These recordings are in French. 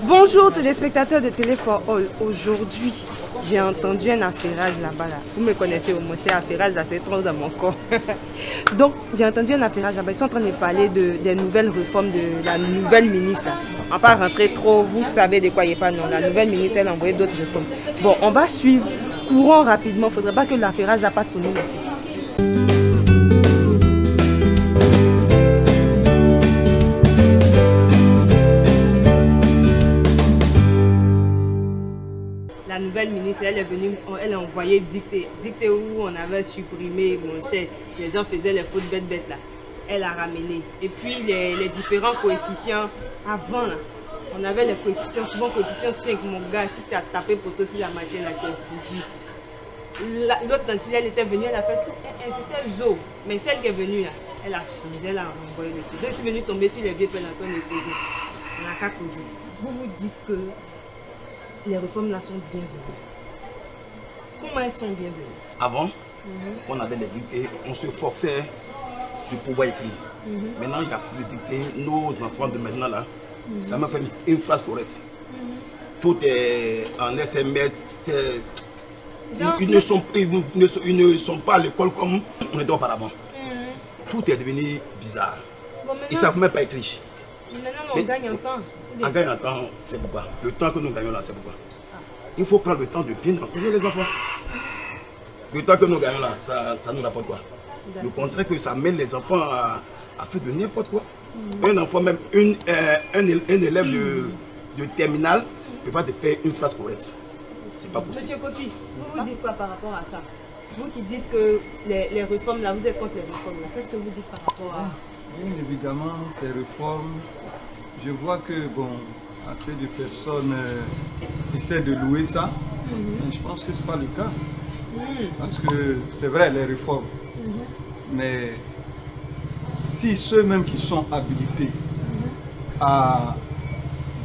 Bonjour téléspectateurs de Téléphone Hall. Aujourd'hui, j'ai entendu un affairage là-bas. Là. Vous me connaissez, mon cher affairage, là, c'est trop dans mon corps. Donc, j'ai entendu un affairage là-bas. Ils sont en train de parler des nouvelles réformes de la nouvelle ministre. Là. On ne va pas rentrer trop, vous savez de quoi il parle. Non, la nouvelle ministre, elle a envoyé d'autres réformes. Bon, on va suivre. Courons rapidement. Il ne faudrait pas que l'affairage là passe pour nous laisser. La nouvelle ministre, elle est venue, elle a envoyé dictée où on avait supprimé, mon cher, les gens faisaient les fautes bêtes là. Elle a ramené. Et puis les différents coefficients, avant là, on avait les coefficients, souvent coefficient 5, mon gars, si tu as tapé pour toi, si la matière là, tu es foutu. L'autre tantine, elle était venue, elle a fait tout, c'était Zo, mais celle qui est venue là, elle a changé, elle a renvoyé le truc. Je suis venue tomber sur les vieux pénatons et causer. On n'a qu'à causer. Vous vous dites que les réformes là sont bienvenues. Comment elles sont bienvenues? Avant, on avait les dictées, on se forçait de pouvoir écrire. Maintenant, il n'y a plus de dictées. Nos enfants de maintenant là, ça m'a fait une phrase correcte. Tout est en SMS. Ils ne sont pas à l'école comme on était auparavant. Tout est devenu bizarre. Bon, ils ne savent même pas écrire. Maintenant, on gagne en temps. On gagne en temps, c'est pourquoi. Le temps que nous gagnons là, c'est pourquoi. Il faut prendre le temps de bien enseigner les enfants. Le temps que nous gagnons là, ça nous rapporte quoi? Le contraire que ça mène les enfants à faire de n'importe quoi. Un enfant, même un élève de terminale, ne peut pas te faire une phrase correcte. C'est pas possible. Monsieur Kofi, vous dites quoi par rapport à ça? Vous qui dites que les réformes là, vous êtes contre les réformes là, qu'est-ce que vous dites par rapport à... Bien évidemment, ces réformes, je vois que bon, assez de personnes essaient de louer ça, mais je pense que ce n'est pas le cas. Parce que c'est vrai, les réformes, mais si ceux-mêmes qui sont habilités à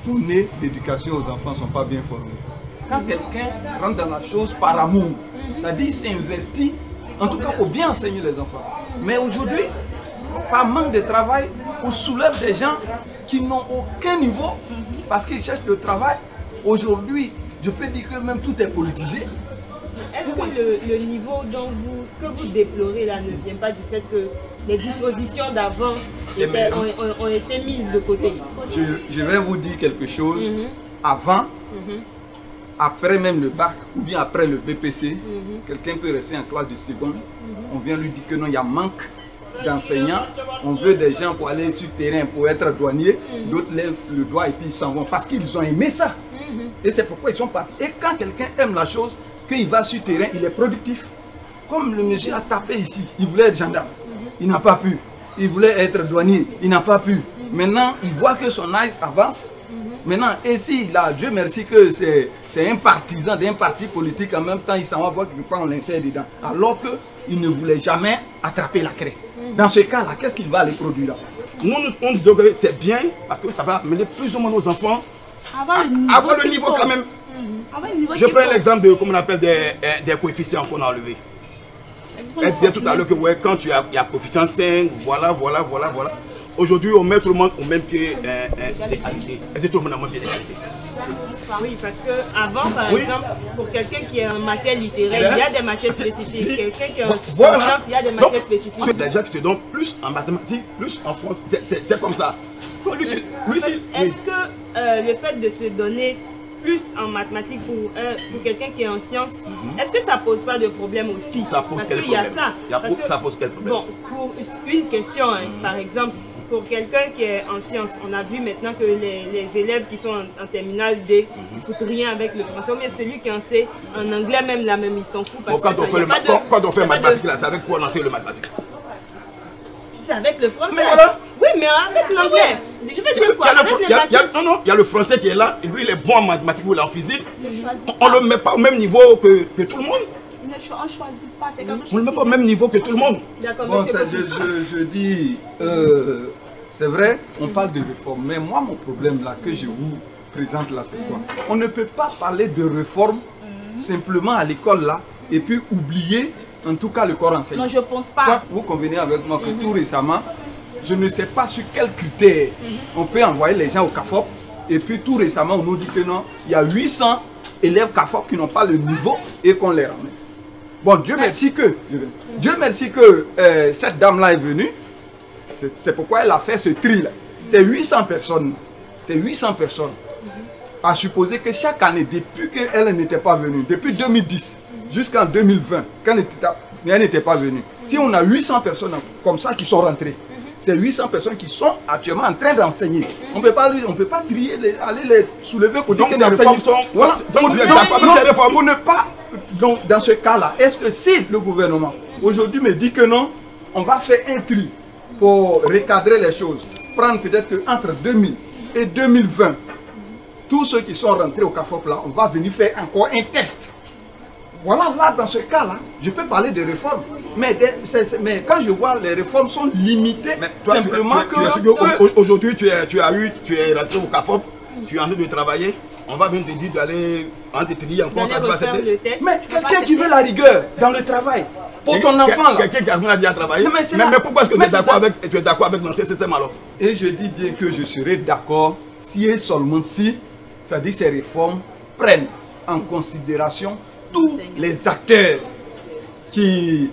donner l'éducation aux enfants ne sont pas bien formés, quand quelqu'un rentre dans la chose par amour, c'est-à-dire s'investit, en tout cas pour bien enseigner les enfants. Mais aujourd'hui, par manque de travail, on soulève des gens qui n'ont aucun niveau parce qu'ils cherchent le travail. Aujourd'hui, je peux dire que même tout est politisé. Est-ce que le niveau que vous déplorez là ne vient pas du fait que les dispositions d'avant ont été mises de côté? Je vais vous dire quelque chose. Avant, après même le bac ou bien après le BPC, quelqu'un peut rester en classe de seconde. On vient lui dire que non, il y a manque d'enseignants, on veut des gens pour aller sur le terrain pour être douaniers, d'autres lèvent le doigt et puis ils s'en vont parce qu'ils ont aimé ça. Et c'est pourquoi ils sont partis. Et quand quelqu'un aime la chose, qu'il va sur le terrain, il est productif. Comme le monsieur a tapé ici, il voulait être gendarme, il n'a pas pu. Il voulait être douanier, il n'a pas pu. Maintenant, il voit que son âge avance. Maintenant, et si là, Dieu merci que c'est un partisan d'un parti politique, en même temps, il s'en va voir quelque part, on l'insère dedans. Alors qu'il ne voulait jamais attraper la craie. Dans ce cas-là, qu'est-ce qu'il va aller produire là? Nous, on dit que c'est bien parce que ça va amener plus ou moins nos enfants à avoir le niveau quand même. Je prends l'exemple de, comme on appelle, des coefficients qu'on a enlevés. Elle disait tout à l'heure que ouais, quand il y a coefficient 5, voilà. Aujourd'hui, on met tout le monde au même pied d'égalité. Est-ce que tout le monde a le même pied d'égalité? Oui, parce qu'avant, par exemple, pour quelqu'un qui est en matière littéraire, il y a des matières spécifiques. Quelqu'un qui est en sciences, il y a des matières spécifiques. Des gens qui te donnent plus en mathématiques, plus en France, c'est comme ça. Est-ce que le fait de se donner plus en mathématiques pour quelqu'un qui est en sciences, est-ce que ça pose pas de problème aussi? Ça pose quel problème? Parce qu'il y a ça. Ça pose quel problème? Bon, pour une question, par exemple, pour quelqu'un qui est en sciences, on a vu maintenant que les élèves qui sont en terminale D ne foutent rien avec le français. Mais celui qui en sait en anglais même là même, ils s'en foutent. Parce quand on fait mathématiques, c'est avec quoi on enseigne le mathématique? C'est avec le français. Mais voilà. Oui, mais avec l'anglais. Je veux dire quoi? Il y a le français qui est là, et lui il est bon en mathématiques ou en physique. On ne le met pas au même niveau que tout le monde. On ne choisit pas. On ne le met pas au même niveau que tout le monde. Bon, je dis, c'est vrai, on parle de réforme, mais moi mon problème là que je vous présente là, c'est quoi? On ne peut pas parler de réforme simplement à l'école là, et puis oublier en tout cas le corps enseignant. Non, je pense pas. Vous convenez avec moi que tout récemment, je ne sais pas sur quels critères on peut envoyer les gens au CAFOP Et puis tout récemment, on nous dit que non, il y a 800 élèves CAFOP qui n'ont pas le niveau et qu'on les ramène. Bon, Dieu merci que cette dame-là est venue. C'est pourquoi elle a fait ce tri-là. C'est 800 personnes. C'est 800 personnes. À supposer que chaque année, depuis qu'elle n'était pas venue, depuis 2010 jusqu'en 2020, quand elle n'était pas venue, si on a 800 personnes comme ça qui sont rentrées, c'est 800 personnes qui sont actuellement en train d'enseigner. On ne peut pas trier, aller les soulever pour dire que les réformes sont... Voilà. Pour ne pas... Donc, dans ce cas-là, est-ce que si le gouvernement aujourd'hui me dit que non, on va faire un tri pour recadrer les choses, prendre peut-être qu'entre 2000 et 2020, tous ceux qui sont rentrés au CAFOP là, on va venir faire encore un test. Voilà, là, dans ce cas-là, je peux parler de réformes. Mais quand je vois les réformes sont limitées, toi, simplement aujourd'hui, tu es rentré au CAFOP, tu es en train de travailler, on va venir te dire d'aller en détrier encore. Mais quelqu'un qui veut la rigueur dans le travail, pour ton enfant là. Quelqu'un qui a déjà travaillé. Mais pourquoi est-ce que tu es d'accord avec l'ancien système alors? Et je dis bien que je serai d'accord si et seulement si, ça dit ces réformes prennent en considération tous les acteurs qui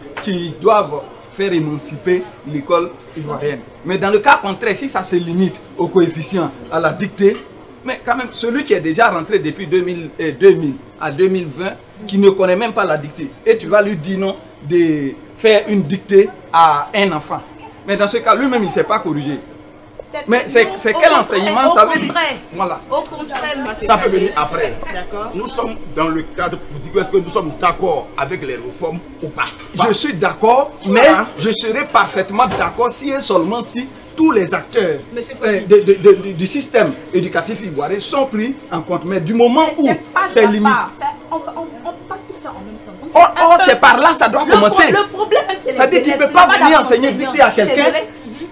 doivent faire émanciper l'école ivoirienne. Mais dans le cas contraire, si ça se limite au coefficient, à la dictée, mais quand même, celui qui est déjà rentré depuis 2000 à 2020, qui ne connaît même pas la dictée, et tu vas lui dire non de faire une dictée à un enfant. Mais dans ce cas, lui-même, il ne s'est pas corrigé. Mais c'est quel enseignement ça veut dire? Voilà. Au contraire, ça peut venir après. Nous sommes dans le cadre politique. Est-ce que nous sommes d'accord avec les réformes ou pas? Je suis d'accord, mais je serai parfaitement d'accord si et seulement si tous les acteurs du système éducatif ivoirien sont pris en compte. Mais du moment où c'est limite... On ne peut pas tout faire en même temps. Oh, c'est par là ça doit commencer. Le problème, c'est ça dit tu ne peux pas venir enseigner dictée à quelqu'un.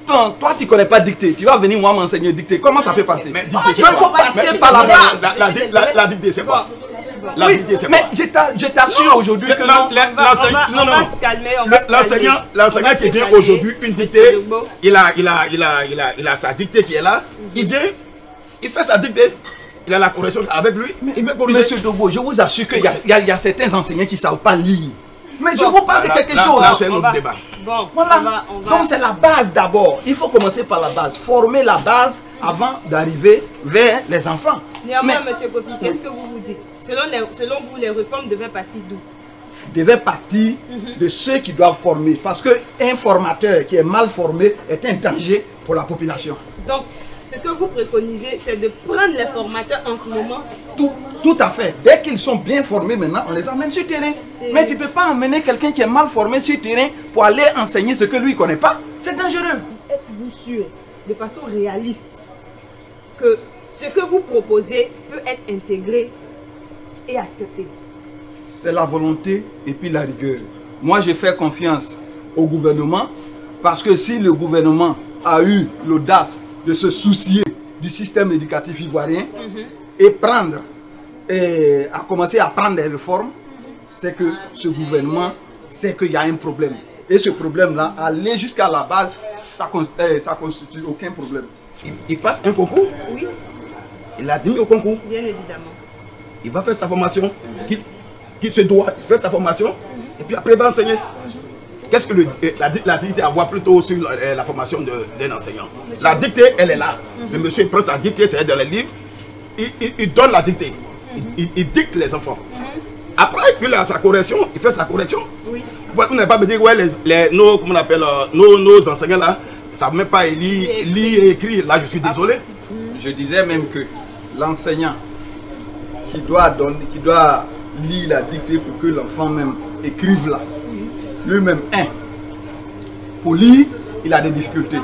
Toi, tu ne connais pas dictée. Tu vas venir moi m'enseigner dictée. Comment ça peut passer? Mais dictée, c'est quoi? La dictée, c'est quoi? Mais je t'assure aujourd'hui que l'enseignant qui vient aujourd'hui une dictée, il a sa dictée qui est là, il vient, il fait sa dictée, il a la correction avec lui, il me corrige. Monsieur Dobo, je vous assure qu'il y a certains enseignants qui ne savent pas lire. Mais je vous parle de quelque chose. Là, c'est un autre débat. Bon, voilà. Donc c'est la base d'abord. Il faut commencer par la base. Former la base avant d'arriver vers les enfants. Néanmoins, monsieur Kofi, qu'est-ce que vous vous dites? Selon vous, les réformes devaient partir d'où? Devaient partir de ceux qui doivent former. Parce qu'un formateur qui est mal formé est un danger pour la population. Donc, ce que vous préconisez, c'est de prendre les formateurs en ce moment? Tout à fait. Dès qu'ils sont bien formés maintenant, on les emmène sur le terrain. Mais tu ne peux pas emmener quelqu'un qui est mal formé sur le terrain pour aller enseigner ce que lui ne connaît pas. C'est dangereux. Êtes-vous sûr, de façon réaliste, que ce que vous proposez peut être intégré et accepté? C'est la volonté et puis la rigueur. Moi, je fais confiance au gouvernement parce que si le gouvernement a eu l'audace de se soucier du système éducatif ivoirien et à commencer à prendre des réformes, c'est que ce gouvernement sait qu'il y a un problème. Et ce problème-là, aller jusqu'à la base, ça constitue aucun problème. Il passe un concours? Oui. Il a admis au concours? Bien évidemment. Il va faire sa formation, qu'il se doit faire sa formation, et puis après il va enseigner. Qu'est-ce que la dictée à voir plutôt sur la formation d'un enseignant? La dictée, elle est là. Le monsieur prend sa dictée, c'est dans les livres, il donne la dictée, il dicte les enfants. Après, il a sa correction, il fait sa correction. Oui. Vous n'avez pas me dire, ouais, nos enseignants là, ne savent même pas lire et écrire. Là, je suis désolé. Je disais même que l'enseignant qui doit lire la dictée pour que l'enfant même écrive là, lui-même, pour lire, il a des difficultés.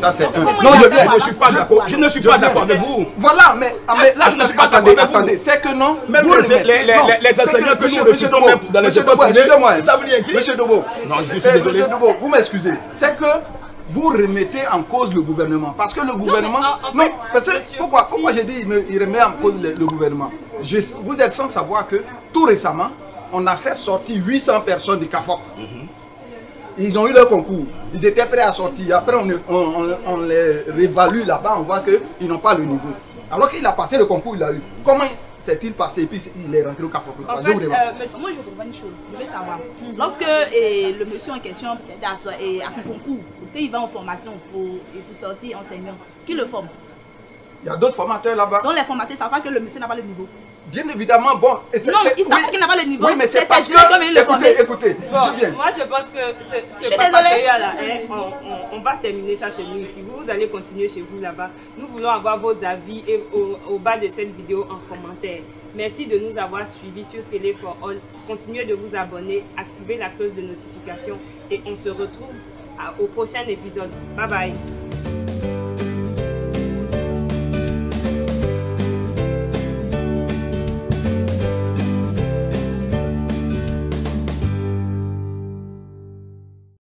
Ça, c'est un. Non, je ne suis pas d'accord. Je ne suis pas d'accord avec vous. Voilà, mais là, je ne suis pas d'accord avec vous. Attendez, c'est que non. Même les enseignants que nous recevons dans les écoles privées, ça veut dire Monsieur Dobo, non, je suis désolé. Monsieur Dobo, vous m'excusez. C'est que vous remettez en cause le gouvernement. Parce que le gouvernement... Non, parce que pourquoi j'ai dit il remet en cause le gouvernement? Vous êtes sans savoir que tout récemment, on a fait sortir 800 personnes du CAFOP. Ils ont eu leur concours. Ils étaient prêts à sortir. Après, on les réévalue là-bas. On voit qu'ils n'ont pas le niveau. Alors qu'il a passé le concours, il a eu. Comment s'est-il passé et puis il est rentré au Carrefour? En fait, monsieur, moi je veux comprendre une chose, je veux savoir. Lorsque le monsieur en question, peut-être à son concours, quand il va en formation pour sortir enseignant, qui le forme? Il y a d'autres formateurs là-bas. Donc les formateurs ne savent pas que le monsieur n'a pas le niveau. Bien évidemment, bon. Non, ils savent pas qu'il n'a pas le niveau. Oui, mais c'est parce que. Écoutez, Bon, je viens. moi je pense que ce suis papatéria-là, on va terminer ça chez nous ici. Vous allez continuer chez vous là-bas. Nous voulons avoir vos avis et au bas de cette vidéo en commentaire. Merci de nous avoir suivis sur Télé for All. Continuez de vous abonner, activez la cloche de notification et on se retrouve au prochain épisode. Bye bye.